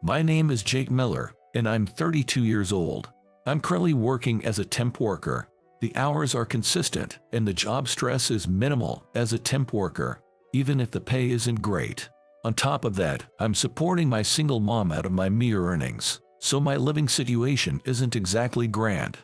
My name is Jake Miller, and I'm 32 years old. I'm currently working as a temp worker. The hours are consistent, and the job stress is minimal as a temp worker, even if the pay isn't great. On top of that, I'm supporting my single mom out of my mere earnings, so my living situation isn't exactly grand.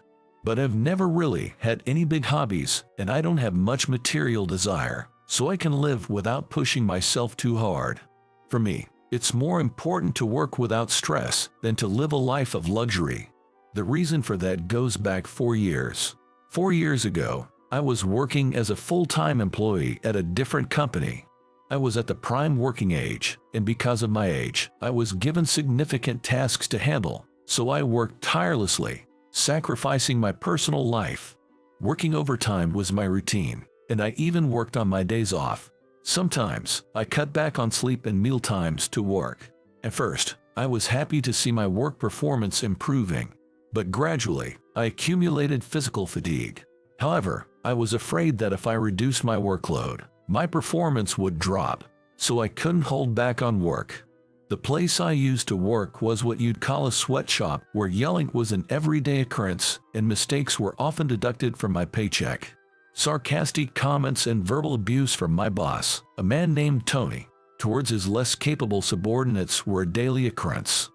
But I've never really had any big hobbies, and I don't have much material desire, so I can live without pushing myself too hard. For me, it's more important to work without stress than to live a life of luxury. The reason for that goes back 4 years. 4 years ago, I was working as a full-time employee at a different company. I was at the prime working age, and because of my age, I was given significant tasks to handle, so I worked tirelessly, sacrificing my personal life. Working overtime was my routine, and I even worked on my days off. Sometimes, I cut back on sleep and meal times to work. At first, I was happy to see my work performance improving, but gradually, I accumulated physical fatigue. However, I was afraid that if I reduced my workload, my performance would drop, so I couldn't hold back on work. The place I used to work was what you'd call a sweatshop, where yelling was an everyday occurrence and mistakes were often deducted from my paycheck. Sarcastic comments and verbal abuse from my boss, a man named Tony, towards his less capable subordinates were a daily occurrence.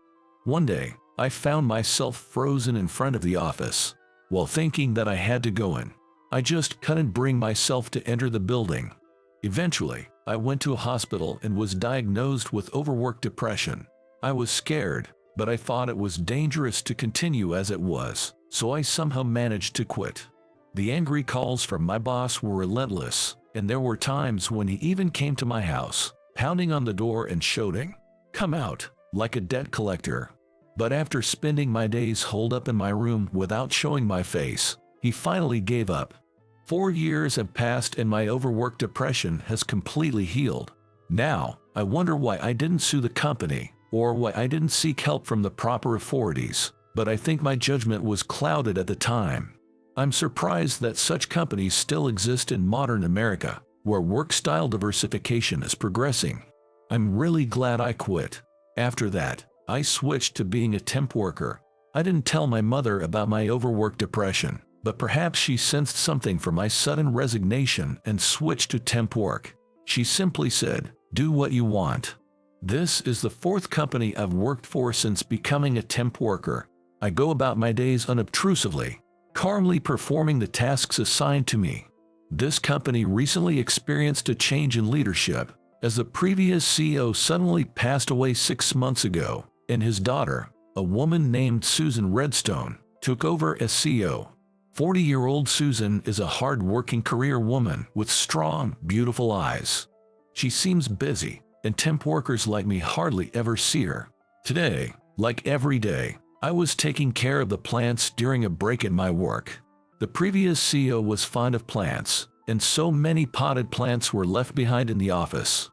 One day, I found myself frozen in front of the office. While thinking that I had to go in, I just couldn't bring myself to enter the building. Eventually, I went to a hospital and was diagnosed with overwork depression. I was scared, but I thought it was dangerous to continue as it was, so I somehow managed to quit. The angry calls from my boss were relentless, and there were times when he even came to my house, pounding on the door and shouting, "Come out," like a debt collector. But after spending my days holed up in my room without showing my face, he finally gave up. 4 years have passed and my overwork depression has completely healed. Now, I wonder why I didn't sue the company, or why I didn't seek help from the proper authorities, but I think my judgment was clouded at the time. I'm surprised that such companies still exist in modern America, where work-style diversification is progressing. I'm really glad I quit. After that, I switched to being a temp worker. I didn't tell my mother about my overwork depression, but perhaps she sensed something from my sudden resignation and switched to temp work. She simply said, "Do what you want." This is the 4th company I've worked for since becoming a temp worker. I go about my days unobtrusively, calmly performing the tasks assigned to me. This company recently experienced a change in leadership, as the previous CEO suddenly passed away 6 months ago, and his daughter, a woman named Susan Redstone, took over as CEO. 40-year-old Susan is a hard-working career woman with strong, beautiful eyes. She seems busy, and temp workers like me hardly ever see her. Today, like every day, I was taking care of the plants during a break in my work. The previous CEO was fond of plants, and so many potted plants were left behind in the office.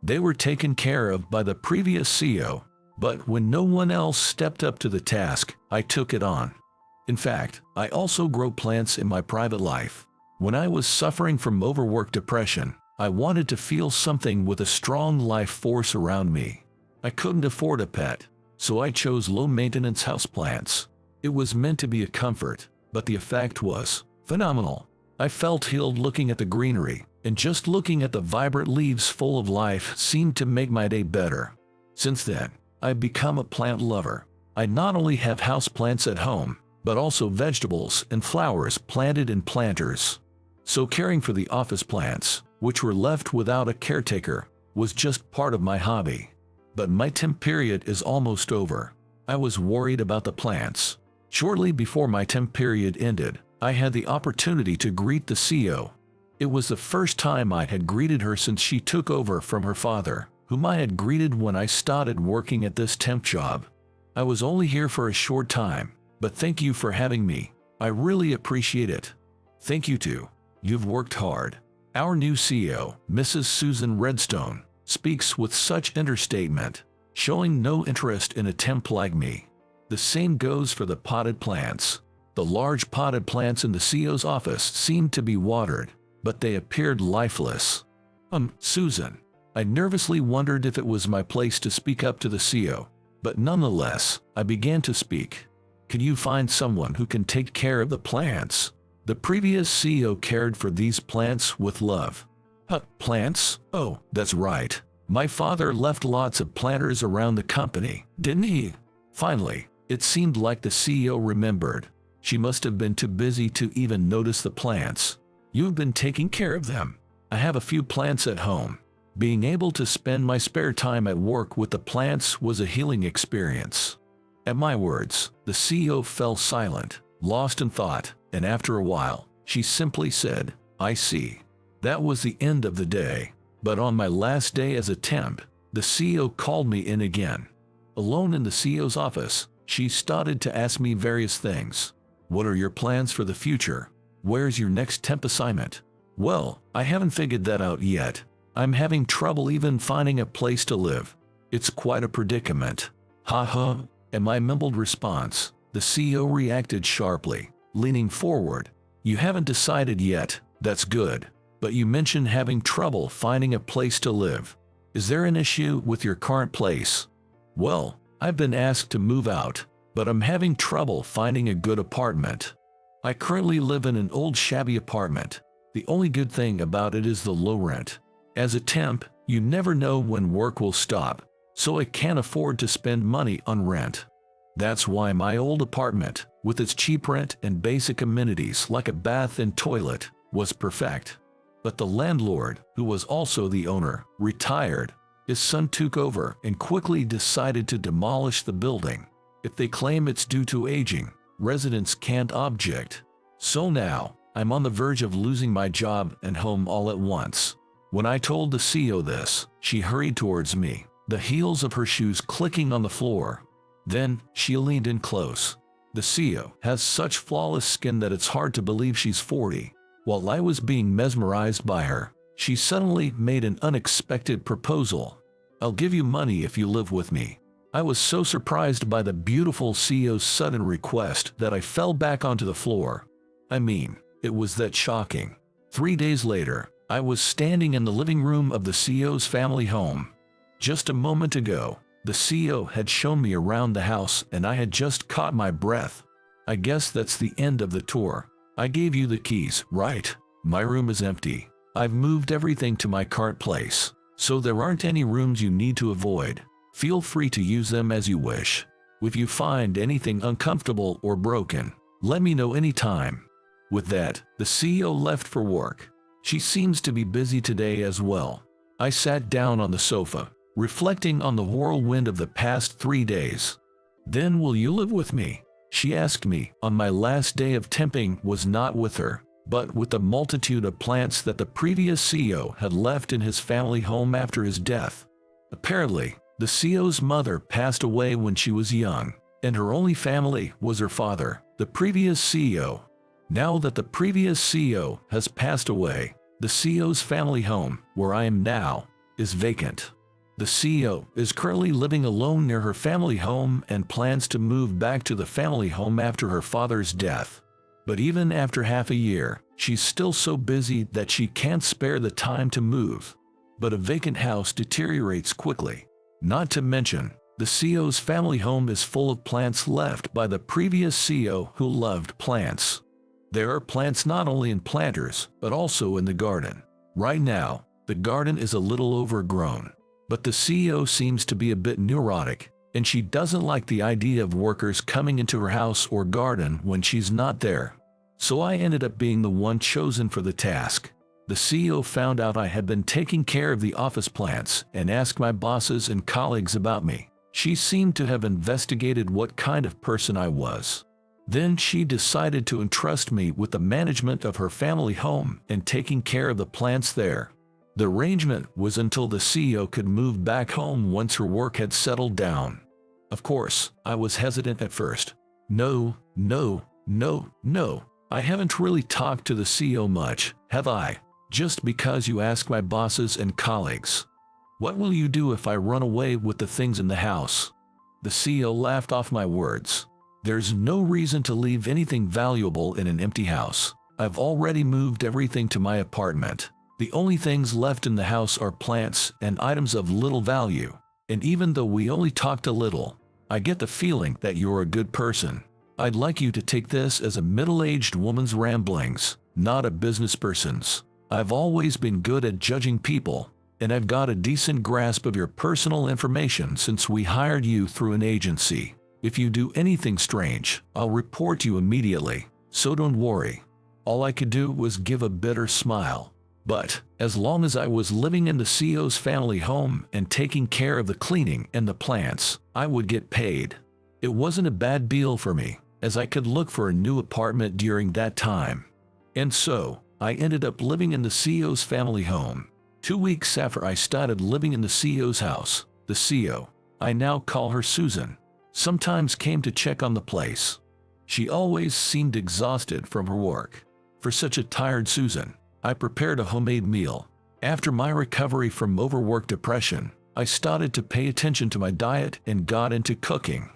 They were taken care of by the previous CEO, but when no one else stepped up to the task, I took it on. In fact, I also grow plants in my private life. When I was suffering from overwork depression, I wanted to feel something with a strong life force around me. I couldn't afford a pet, so I chose low-maintenance houseplants. It was meant to be a comfort, but the effect was phenomenal. I felt healed looking at the greenery, and just looking at the vibrant leaves full of life seemed to make my day better. Since then, I've become a plant lover. I not only have houseplants at home, but also vegetables and flowers planted in planters. So caring for the office plants, which were left without a caretaker, was just part of my hobby. But my temp period is almost over. I was worried about the plants. Shortly before my temp period ended, I had the opportunity to greet the CEO. It was the first time I had greeted her since she took over from her father, whom I had greeted when I started working at this temp job. I was only here for a short time, but thank you for having me. I really appreciate it. Thank you too. You've worked hard. Our new CEO, Mrs. Susan Redstone, speaks with such understatement, showing no interest in a temp like me. The same goes for the potted plants. The large potted plants in the CEO's office seemed to be watered, but they appeared lifeless. Susan. I nervously wondered if it was my place to speak up to the CEO. But nonetheless, I began to speak. Can you find someone who can take care of the plants? The previous CEO cared for these plants with love. Plants? Oh, that's right. My father left lots of planters around the company, didn't he? Finally, it seemed like the CEO remembered. She must have been too busy to even notice the plants. You've been taking care of them. I have a few plants at home. Being able to spend my spare time at work with the plants was a healing experience. At my words, the CEO fell silent, lost in thought, and after a while, she simply said, I see. That was the end of the day. But on my last day as a temp, the CEO called me in again. Alone in the CEO's office, she started to ask me various things. What are your plans for the future? Where's your next temp assignment? Well, I haven't figured that out yet. I'm having trouble even finding a place to live. It's quite a predicament. Ha. And my mumbled response, the CEO reacted sharply, leaning forward. You haven't decided yet, that's good. But you mentioned having trouble finding a place to live. Is there an issue with your current place? Well, I've been asked to move out, but I'm having trouble finding a good apartment. I currently live in an old shabby apartment. The only good thing about it is the low rent. As a temp, you never know when work will stop, so I can't afford to spend money on rent. That's why my old apartment, with its cheap rent and basic amenities like a bath and toilet, was perfect. But the landlord, who was also the owner, retired. His son took over and quickly decided to demolish the building. If they claim it's due to aging, residents can't object. So now, I'm on the verge of losing my job and home all at once. When I told the CEO this, she hurried towards me, the heels of her shoes clicking on the floor. Then, she leaned in close. The CEO has such flawless skin that it's hard to believe she's 40. While I was being mesmerized by her, she suddenly made an unexpected proposal. I'll give you money if you live with me. I was so surprised by the beautiful CEO's sudden request that I fell back onto the floor. I mean, it was that shocking. 3 days later, I was standing in the living room of the CEO's family home. Just a moment ago, the CEO had shown me around the house and I had just caught my breath. I guess that's the end of the tour. I gave you the keys, right? My room is empty. I've moved everything to my current place, so there aren't any rooms you need to avoid. Feel free to use them as you wish. If you find anything uncomfortable or broken, let me know anytime. With that, the CEO left for work. She seems to be busy today as well. I sat down on the sofa, reflecting on the whirlwind of the past 3 days. Then will you live with me? She asked me on my last day of temping was not with her, but with the multitude of plants that the previous CEO had left in his family home after his death. Apparently, the CEO's mother passed away when she was young, and her only family was her father, the previous CEO. Now that the previous CEO has passed away, the CEO's family home, where I am now, is vacant. The CEO is currently living alone near her family home and plans to move back to the family home after her father's death. But even after half a year, she's still so busy that she can't spare the time to move. But a vacant house deteriorates quickly. Not to mention, the CEO's family home is full of plants left by the previous CEO who loved plants. There are plants not only in planters, but also in the garden. Right now, the garden is a little overgrown. But the CEO seems to be a bit neurotic, and she doesn't like the idea of workers coming into her house or garden when she's not there. So I ended up being the one chosen for the task. The CEO found out I had been taking care of the office plants and asked my bosses and colleagues about me. She seemed to have investigated what kind of person I was. Then she decided to entrust me with the management of her family home and taking care of the plants there. The arrangement was until the CEO could move back home once her work had settled down. Of course, I was hesitant at first. No. I haven't really talked to the CEO much, have I? Just because you ask my bosses and colleagues. What will you do if I run away with the things in the house? The CEO laughed off my words. There's no reason to leave anything valuable in an empty house. I've already moved everything to my apartment. The only things left in the house are plants and items of little value. And even though we only talked a little, I get the feeling that you're a good person. I'd like you to take this as a middle-aged woman's ramblings, not a business person's. I've always been good at judging people, and I've got a decent grasp of your personal information since we hired you through an agency. If you do anything strange, I'll report you immediately, so don't worry." All I could do was give a bitter smile. But, as long as I was living in the CEO's family home and taking care of the cleaning and the plants, I would get paid. It wasn't a bad deal for me, as I could look for a new apartment during that time. And so, I ended up living in the CEO's family home. 2 weeks after I started living in the CEO's house, the CEO, I now call her Susan, sometimes came to check on the place. She always seemed exhausted from her work. For such a tired Susan, I prepared a homemade meal. After my recovery from overwork depression, I started to pay attention to my diet and got into cooking.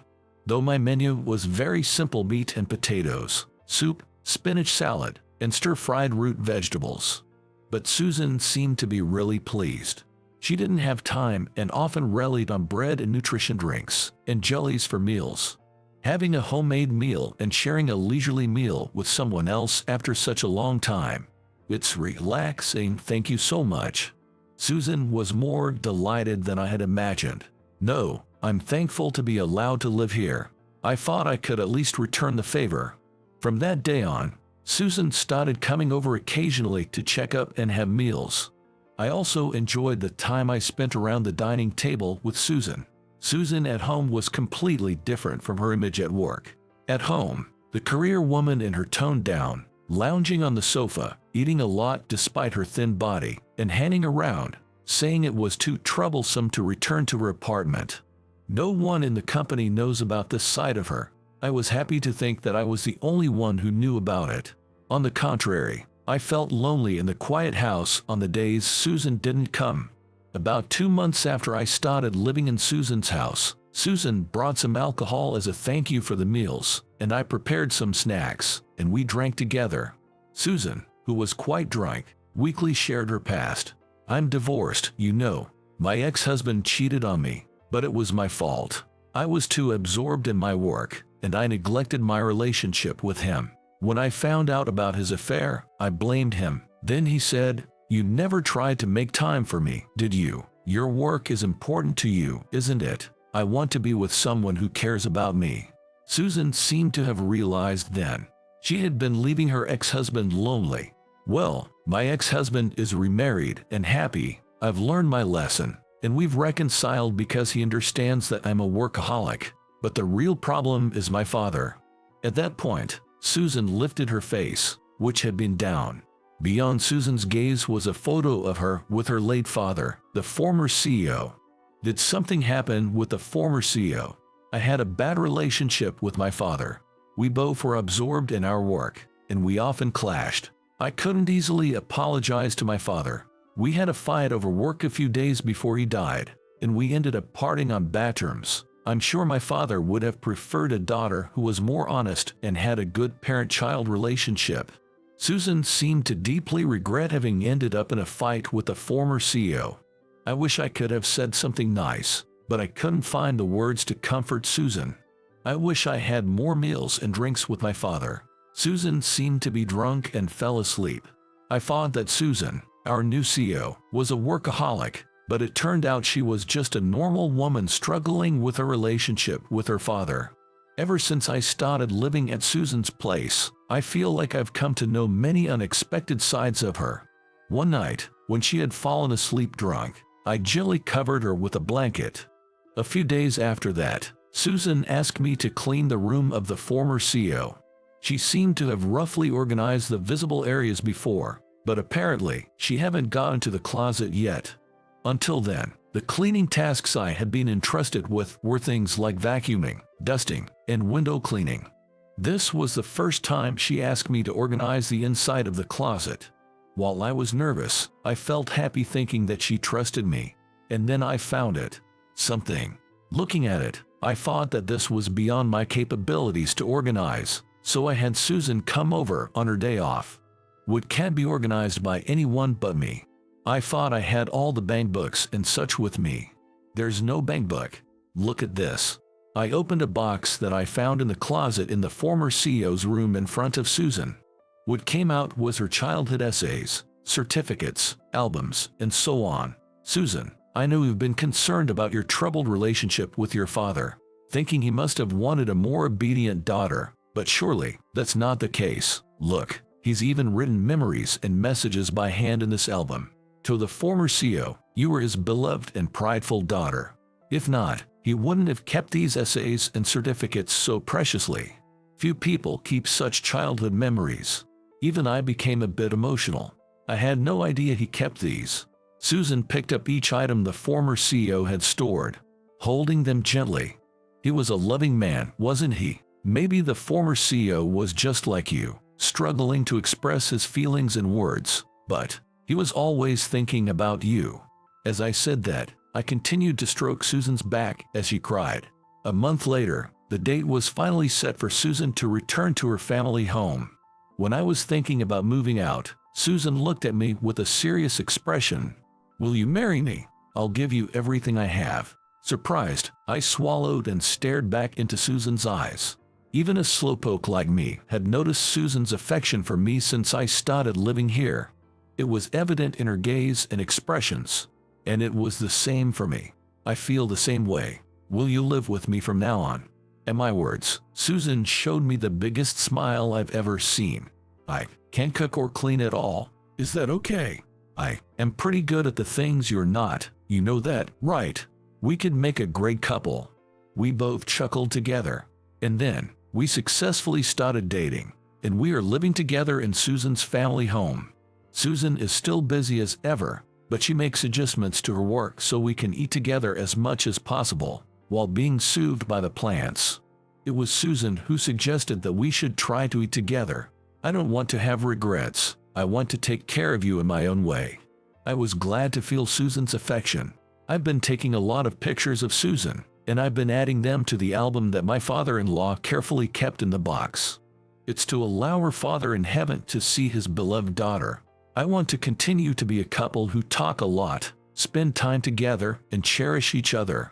Though my menu was very simple: meat and potatoes, soup, spinach salad, and stir-fried root vegetables. But Susan seemed to be really pleased. She didn't have time and often relied on bread and nutrition drinks and jellies for meals. Having a homemade meal and sharing a leisurely meal with someone else after such a long time, it's relaxing. Thank you so much. Susan was more delighted than I had imagined. No, I'm thankful to be allowed to live here. I thought I could at least return the favor. From that day on, Susan started coming over occasionally to check up and have meals. I also enjoyed the time I spent around the dining table with Susan. Susan at home was completely different from her image at work. At home, the career woman in her toned down, lounging on the sofa, eating a lot despite her thin body, and hanging around, saying it was too troublesome to return to her apartment. No one in the company knows about this side of her. I was happy to think that I was the only one who knew about it. On the contrary, I felt lonely in the quiet house on the days Susan didn't come. About 2 months after I started living in Susan's house, Susan brought some alcohol as a thank you for the meals, and I prepared some snacks, and we drank together. Susan, who was quite drunk, weakly shared her past. "I'm divorced, you know. My ex-husband cheated on me, but it was my fault. I was too absorbed in my work, and I neglected my relationship with him. When I found out about his affair, I blamed him. Then he said, 'You never tried to make time for me, did you? Your work is important to you, isn't it? I want to be with someone who cares about me.'" Susan seemed to have realized then. She had been leaving her ex-husband lonely. "Well, my ex-husband is remarried and happy. I've learned my lesson, and we've reconciled because he understands that I'm a workaholic. But the real problem is my father." At that point, Susan lifted her face, which had been down. Beyond Susan's gaze was a photo of her with her late father, the former CEO. Did something happen with the former CEO? I had a bad relationship with my father. We both were absorbed in our work, and we often clashed. I couldn't easily apologize to my father. We had a fight over work a few days before he died, and we ended up parting on bad terms. I'm sure my father would have preferred a daughter who was more honest and had a good parent-child relationship. Susan seemed to deeply regret having ended up in a fight with the former CEO. I wish I could have said something nice, but I couldn't find the words to comfort Susan. I wish I had more meals and drinks with my father. Susan seemed to be drunk and fell asleep. I thought that Susan, our new CEO, was a workaholic, but it turned out she was just a normal woman struggling with a relationship with her father. Ever since I started living at Susan's place, I feel like I've come to know many unexpected sides of her. One night, when she had fallen asleep drunk, I gently covered her with a blanket. A few days after that, Susan asked me to clean the room of the former CEO. She seemed to have roughly organized the visible areas before, but apparently she hadn't gotten to the closet yet. Until then, the cleaning tasks I had been entrusted with were things like vacuuming, dusting, and window cleaning. This was the first time she asked me to organize the inside of the closet. While I was nervous, I felt happy thinking that she trusted me. And then I found it. Something. Looking at it, I thought that this was beyond my capabilities to organize, so I had Susan come over on her day off. What can't be organized by anyone but me. I thought I had all the bank books and such with me. There's no bank book. Look at this. I opened a box that I found in the closet in the former CEO's room in front of Susan. What came out was her childhood essays, certificates, albums, and so on. Susan, I know you've been concerned about your troubled relationship with your father, thinking he must have wanted a more obedient daughter, but surely that's not the case. Look, he's even written memories and messages by hand in this album. To the former CEO, you were his beloved and prideful daughter. If not, he wouldn't have kept these essays and certificates so preciously. Few people keep such childhood memories. Even I became a bit emotional. I had no idea he kept these. Susan picked up each item the former CEO had stored, holding them gently. He was a loving man, wasn't he? Maybe the former CEO was just like you, struggling to express his feelings in words, but he was always thinking about you. As I said that, I continued to stroke Susan's back as she cried. A month later, the date was finally set for Susan to return to her family home. When I was thinking about moving out, Susan looked at me with a serious expression. "Will you marry me? I'll give you everything I have." Surprised, I swallowed and stared back into Susan's eyes. Even a slowpoke like me had noticed Susan's affection for me since I started living here. It was evident in her gaze and expressions. And it was the same for me. I feel the same way. Will you live with me from now on? At my words, Susan showed me the biggest smile I've ever seen. I can't cook or clean at all. Is that okay? I am pretty good at the things you're not. You know that, right? We could make a great couple. We both chuckled together. And then, we successfully started dating. And we are living together in Susan's family home. Susan is still busy as ever, but she makes adjustments to her work so we can eat together as much as possible, while being soothed by the plants. It was Susan who suggested that we should try to eat together. I don't want to have regrets. I want to take care of you in my own way. I was glad to feel Susan's affection. I've been taking a lot of pictures of Susan, and I've been adding them to the album that my father-in-law carefully kept in the box. It's to allow her father in heaven to see his beloved daughter. I want to continue to be a couple who talk a lot, spend time together, and cherish each other.